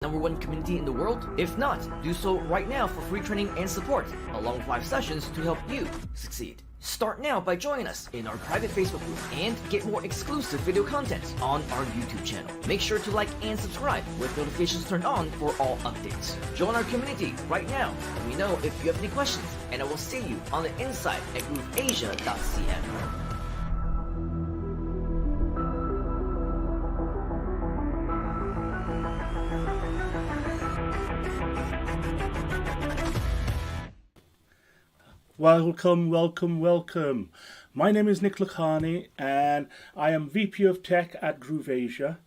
#1 community in the world? If not, do so right now for free training and support, along with 5 sessions to help you succeed. Start now by joining us in our private Facebook group and get more exclusive video content on our YouTube channel. Make sure to like and subscribe with notifications turned on for all updates. Join our community right now. Let me know if you have any questions, and I will see you on the inside at grooveasia.cm. Welcome. My name is Nick Lakhani and I am VP of Tech at GrooveAsia,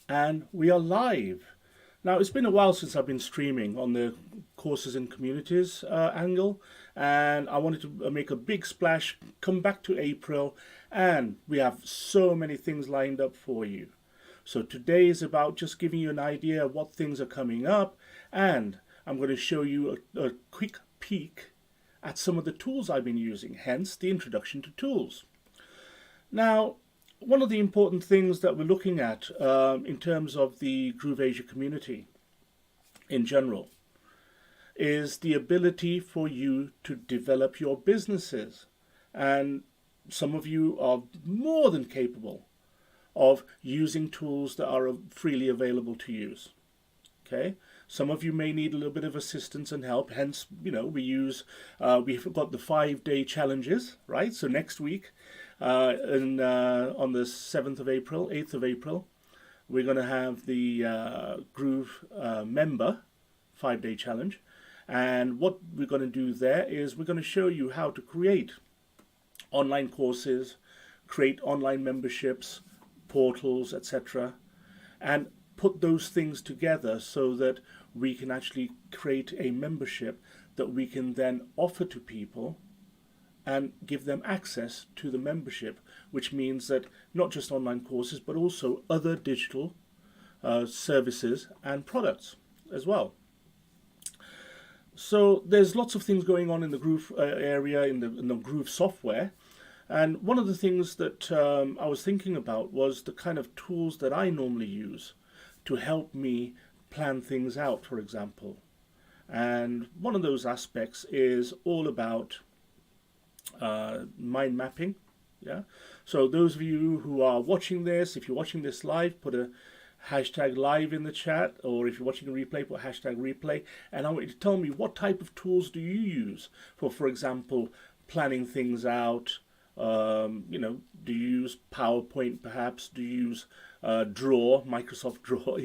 and we are live. Now, it's been a while since I've been streaming on the courses and communities angle, and I wanted to make a big splash, come back to April, and we have so many things lined up for you. So today is about just giving you an idea of what things are coming up, and I'm going to show you a quick peek at some of the tools I've been using, hence the introduction to tools. Now, one of the important things that we're looking at in terms of the GrooveAsia community in general is the ability for you to develop your businesses. And some of you are more than capable of using tools that are freely available to use. Okay, some of you may need a little bit of assistance and help. Hence, we've got the 5-day challenges, right? So next week, on the 7th of April, 8th of April, we're going to have the Groove member 5-day challenge. And what we're going to do there is we're going to show you how to create online courses, create online memberships, portals, etc., and put those things together so that we can actually create a membership that we can then offer to people and give them access to the membership, which means that not just online courses but also other digital services and products as well. So there's lots of things going on in the Groove area, in the Groove software. And one of the things that I was thinking about was the kind of tools that I normally use to help me plan things out, for example. And one of those aspects is all about mind mapping. Yeah. So those of you who are watching this, if you're watching this live, put a hashtag live in the chat, or if you're watching a replay, put hashtag replay. And I want you to tell me, what type of tools do you use for example, planning things out? Do you use PowerPoint perhaps? Do you use Draw, Microsoft Draw,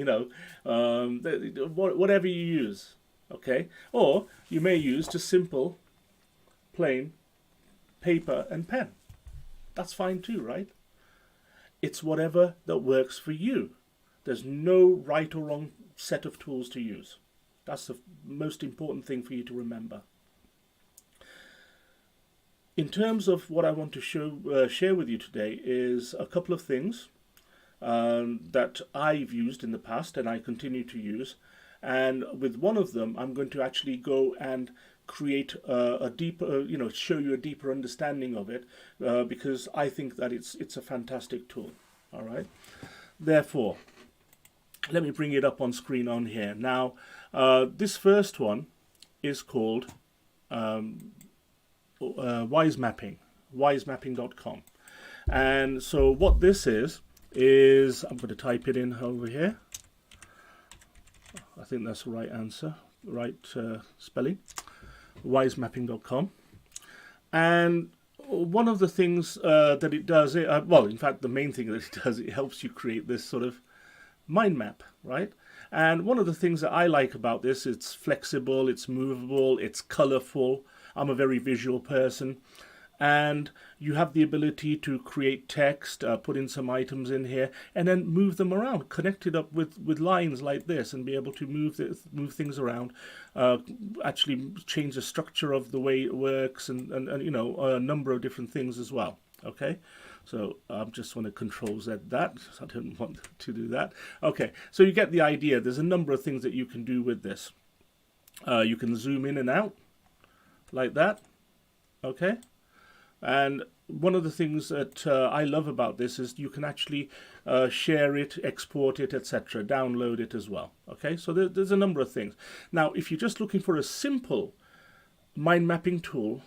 whatever you use, okay? Or you may use just simple, plain paper and pen. That's fine too, right? It's whatever that works for you. There's no right or wrong set of tools to use. That's the most important thing for you to remember. In terms of what I want to share with you today is a couple of things that I've used in the past and I continue to use. And with one of them, I'm going to actually go and create a deeper, show you a deeper understanding of it, because I think that it's a fantastic tool. All right. Therefore, let me bring it up on screen on here. Now, this first one is called wisemapping.com. And so what this is I'm going to type it in over here. I think that's the right answer, right spelling, wisemapping.com. And one of the things that it does, in fact, the main thing that it does, it helps you create this sort of mind map, right? And one of the things that I like about this, it's flexible, it's movable, it's colorful. I'm a very visual person. And you have the ability to create text, put in some items in here, and then move them around, connect it up with lines like this, and be able to move things around, actually change the structure of the way it works, and a number of different things as well. Okay, so I just want to Control Z that. I don't want to do that. Okay, so you get the idea. There's a number of things that you can do with this. You can zoom in and out like that. Okay. And one of the things that I love about this is you can actually share it, export it, etc., download it as well. Okay, so there's a number of things. Now, if you're just looking for a simple mind mapping tool,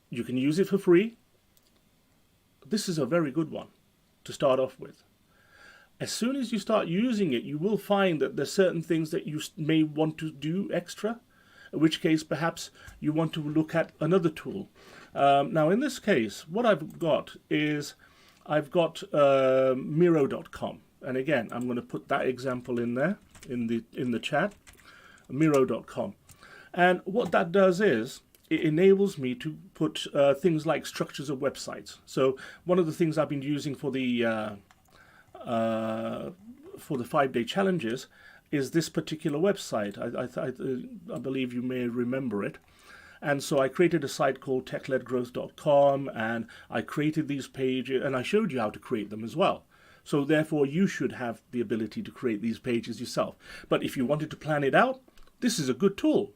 you can use it for free. This is a very good one to start off with. As soon as you start using it, you will find that there's certain things that you may want to do extra, in which case perhaps you want to look at another tool. Now in this case, what I've got is I've got Miro.com, and again I'm going to put that example in there in the chat, Miro.com, and what that does is it enables me to put things like structures of websites. So one of the things I've been using for the 5-day challenges is this particular website. I believe you may remember it. And so I created a site called techledgrowth.com, and I created these pages, and I showed you how to create them as well. So therefore you should have the ability to create these pages yourself. But if you wanted to plan it out, this is a good tool.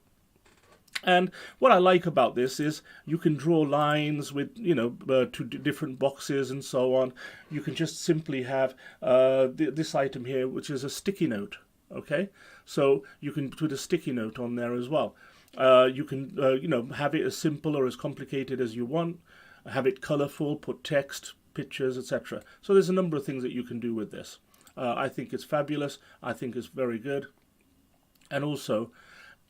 And what I like about this is you can draw lines with, to different boxes and so on. You can just simply have this item here, which is a sticky note. Okay, so you can put a sticky note on there as well. You can, have it as simple or as complicated as you want. Have it colorful, put text, pictures, etc. So there's a number of things that you can do with this. I think it's fabulous. I think it's very good. And also,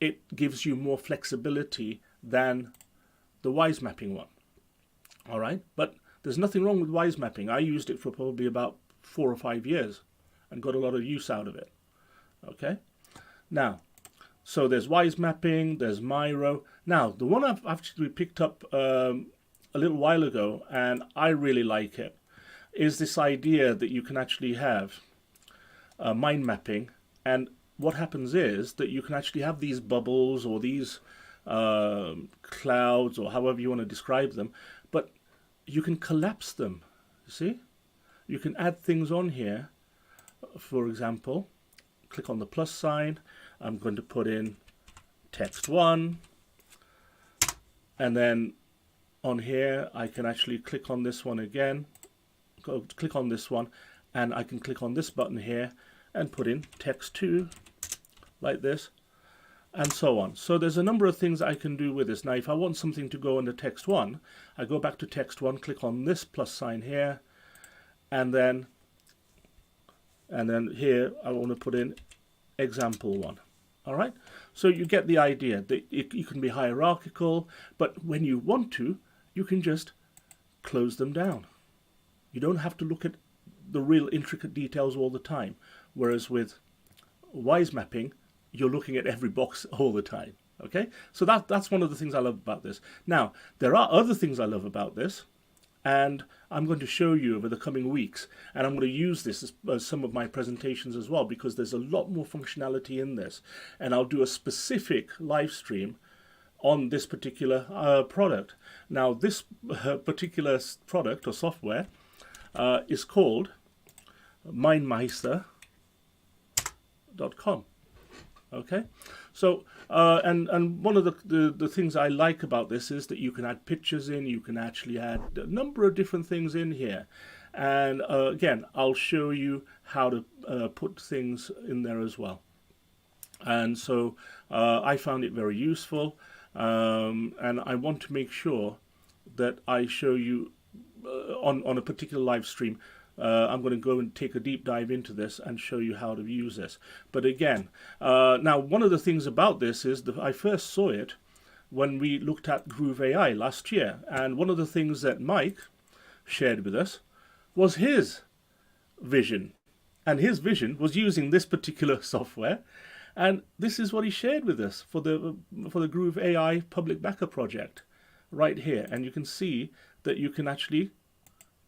it gives you more flexibility than the Wise Mapping one. All right, but there's nothing wrong with Wise Mapping. I used it for probably about 4 or 5 years and got a lot of use out of it. Okay, now, so there's Wise Mapping, there's Miro. Now, the one I've actually picked up a little while ago, and I really like it, is this idea that you can actually have mind mapping, and what happens is that you can actually have these bubbles or these clouds or however you want to describe them, but you can collapse them. You see? You can add things on here. For example, click on the plus sign. I'm going to put in text 1, and then on here I can actually click on this one again, click on this one, and I can click on this button here and put in text 2 like this, and so on. So there's a number of things I can do with this. Now if I want something to go under text 1, I go back to text 1, click on this plus sign here, and then here I want to put in example 1. All right, so you get the idea that you can be hierarchical, but when you want to, you can just close them down. You don't have to look at the real intricate details all the time, whereas with Wise Mapping, you're looking at every box all the time. Okay, so that's one of the things I love about this. Now, there are other things I love about this, and I'm going to show you over the coming weeks, and I'm going to use this as some of my presentations as well, because there's a lot more functionality in this, and I'll do a specific live stream on this particular product. Now, this particular product or software is called mindmeister.com. Okay, so and one of the things I like about this is that you can add pictures in, you can actually add a number of different things in here, and again I'll show you how to put things in there as well. And so I found it very useful, and I want to make sure that I show you on a particular live stream. I'm going to go and take a deep dive into this and show you how to use this. But again, now one of the things about this is that I first saw it when we looked at Groove AI last year. And one of the things that Mike shared with us was his vision. And his vision was using this particular software. And this is what he shared with us for the Groove AI public backup project right here. And you can see that you can actually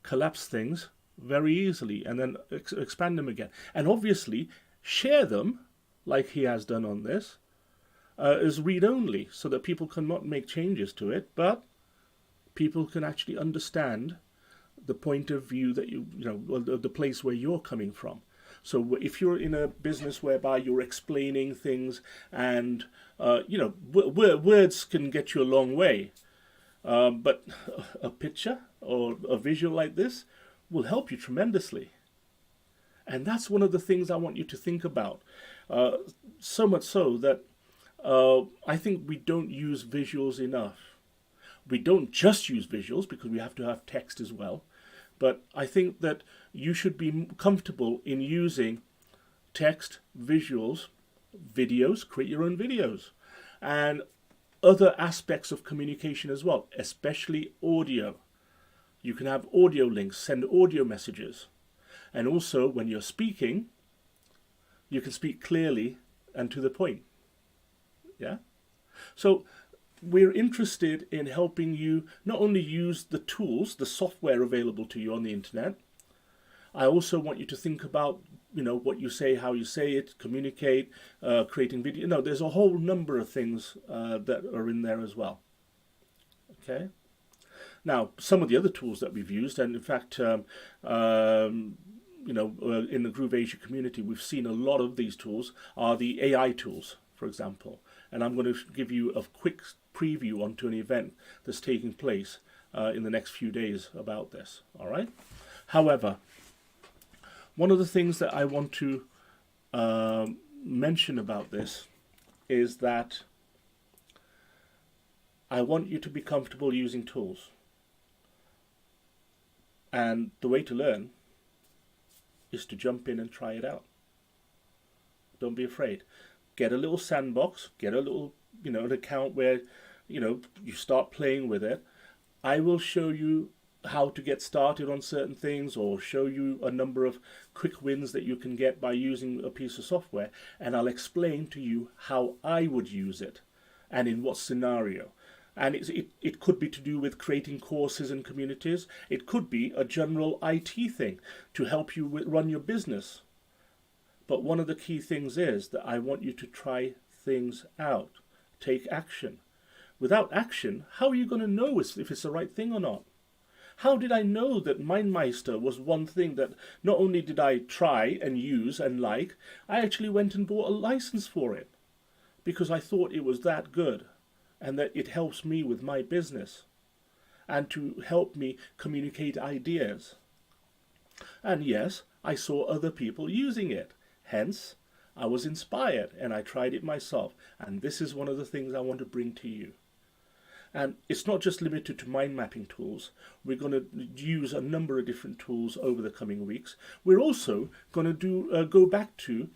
collapse things very easily and then expand them again, and obviously share them like he has done on this as read-only, so that people cannot make changes to it, but people can actually understand the point of view that the place where you're coming from. So if you're in a business whereby you're explaining things, and words can get you a long way, But a picture or a visual like this will help you tremendously. And that's one of the things I want you to think about. So much so that I think we don't use visuals enough. We don't just use visuals because we have to have text as well. But I think that you should be comfortable in using text, visuals, videos, create your own videos, and other aspects of communication as well, especially audio. You can have audio links, send audio messages. And also, when you're speaking, you can speak clearly and to the point. Yeah? So we're interested in helping you not only use the tools, the software available to you on the internet. I also want you to think about, what you say, how you say it, communicate, creating video. No, there's a whole number of things that are in there as well. Okay. Now, some of the other tools that we've used, and in fact, in the Groove Asia community, we've seen a lot of these tools are the AI tools, for example. And I'm going to give you a quick preview onto an event that's taking place in the next few days about this. All right. However, one of the things that I want to mention about this is that I want you to be comfortable using tools. And the way to learn is to jump in and try it out. Don't be afraid. Get a little sandbox, get a little, an account where, you start playing with it. I will show you how to get started on certain things, or show you a number of quick wins that you can get by using a piece of software, and I'll explain to you how I would use it and in what scenario. And it could be to do with creating courses and communities. It could be a general IT thing to help you run your business. But one of the key things is that I want you to try things out. Take action. Without action, how are you going to know if it's the right thing or not? How did I know that MindMeister was one thing that not only did I try and use and like, I actually went and bought a license for it because I thought it was that good and that it helps me with my business and to help me communicate ideas. And yes, I saw other people using it. Hence, I was inspired and I tried it myself. And this is one of the things I want to bring to you. And it's not just limited to mind mapping tools. We're going to use a number of different tools over the coming weeks. We're also going to go back to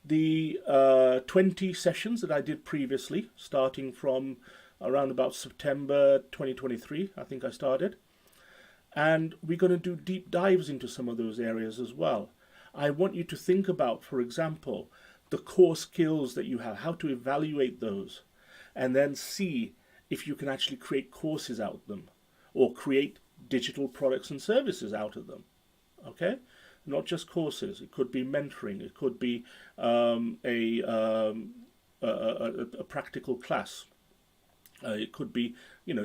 the 20 sessions that I did previously, starting from around about September 2023, I think I started. And we're going to do deep dives into some of those areas as well. I want you to think about, for example, the core skills that you have, how to evaluate those, and then see if you can actually create courses out of them or create digital products and services out of them. Okay? Not just courses. It could be mentoring. It could be a practical class. It could be,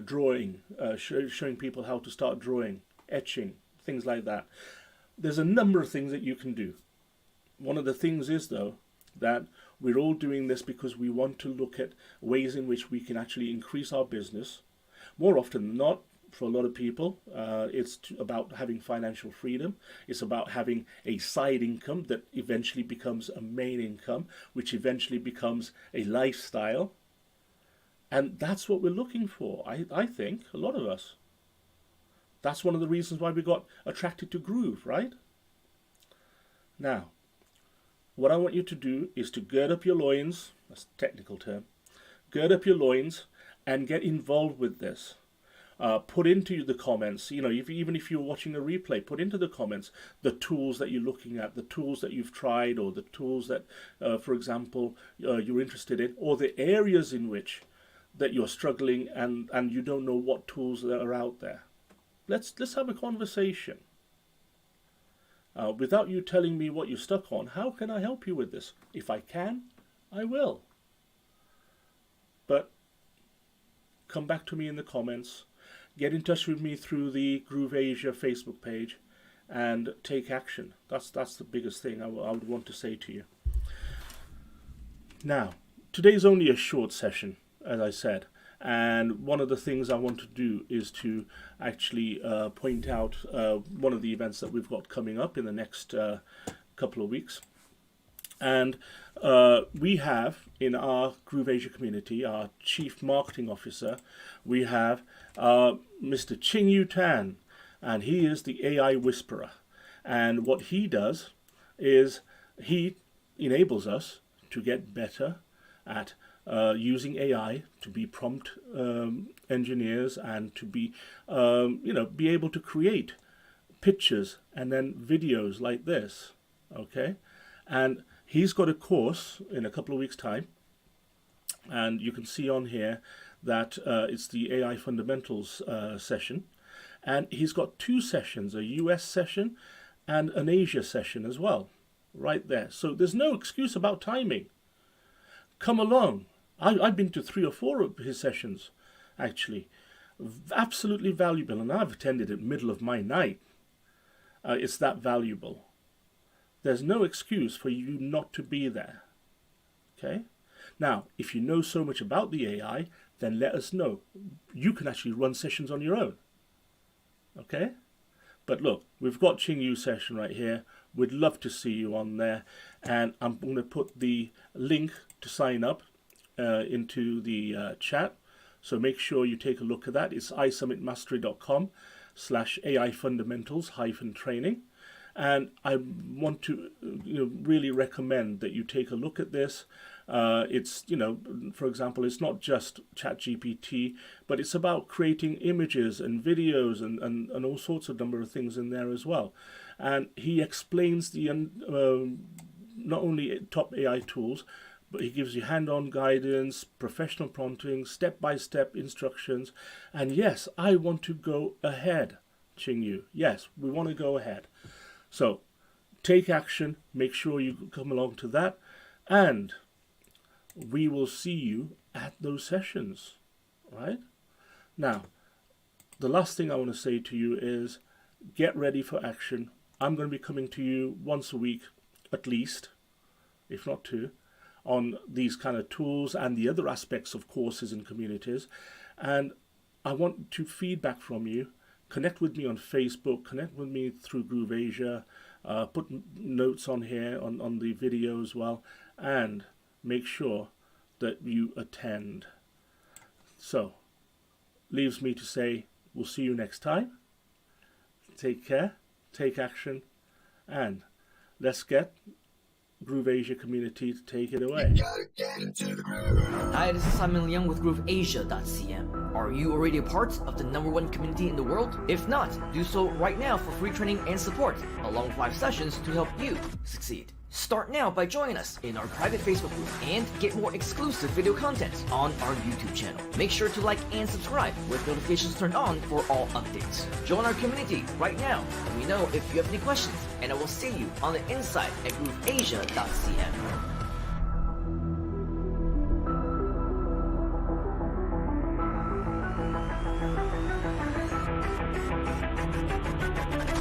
drawing, showing people how to start drawing, etching, things like that. There's a number of things that you can do. One of the things is, though, that we're all doing this because we want to look at ways in which we can actually increase our business. More often than not, for a lot of people, it's about having financial freedom. It's about having a side income that eventually becomes a main income, which eventually becomes a lifestyle. And that's what we're looking for, I think, a lot of us. That's one of the reasons why we got attracted to Groove, right? Now, what I want you to do is to gird up your loins, that's a technical term, gird up your loins and get involved with this. Put into the comments, even if you're watching a replay, put into the comments the tools that you're looking at, the tools that you've tried, or the tools that, for example, you're interested in, or the areas in which that you're struggling and you don't know what tools that are out there. Let's have a conversation. Without you telling me what you're stuck on, how can I help you with this? If I can, I will. But come back to me in the comments. Get in touch with me through the Groove Asia Facebook page and take action. That's the biggest thing I would want to say to you. Now, today's only a short session, as I said, And one of the things I want to do is to actually point out one of the events that we've got coming up in the next couple of weeks. And we have in our Groove Asia community, our Chief Marketing Officer, we have Mr. Qingyu Tan, and he is the AI Whisperer. And what he does is he enables us to get better at using AI to be prompt engineers and to be, be able to create pictures and then videos like this, okay? And he's got a course in a couple of weeks' time, and you can see on here that it's the AI Fundamentals session, and he's got 2 sessions, a US session and an Asia session as well, right there. So there's no excuse about timing. Come along. I've been to 3 or 4 of his sessions, actually. Absolutely valuable, and I've attended it middle of my night. It's that valuable. There's no excuse for you not to be there. Okay? Now, if you know so much about the AI, then let us know. You can actually run sessions on your own. Okay? But look, we've got Qingyu's session right here. We'd love to see you on there. And I'm going to put the link to sign up into the chat. So make sure you take a look at that. It's isummitmastery.com/AI fundamentals-training. And I want to really recommend that you take a look at this. It's, for example, it's not just ChatGPT, but it's about creating images and videos and all sorts of number of things in there as well. And he explains the not only top AI tools, but he gives you hand-on guidance, professional prompting, step-by-step instructions. And yes, I want to go ahead, Qingyu. Yes, we want to go ahead. So take action, make sure you come along to that, and we will see you at those sessions, right? Now, the last thing I want to say to you is get ready for action. I'm going to be coming to you once a week, at least, if not 2, on these kind of tools and the other aspects of courses and communities. And I want to feedback from you. Connect with me on Facebook, connect with me through Groove Asia, put notes on here on the video as well, and make sure that you attend. So, leaves me to say, we'll see you next time. Take care, take action, and let's get Groove Asia community to take it away. Hi, this is Simon Liang with GrooveAsia.cm. Are you already a part of the #1 community in the world? If not, do so right now for free training and support, along with 5 sessions to help you succeed. Start now by joining us in our private Facebook group and get more exclusive video content on our YouTube channel. Make sure to like and subscribe with notifications turned on for all updates. Join our community right now. Let me know if you have any questions, and I will see you on the inside at GrooveAsia.cm.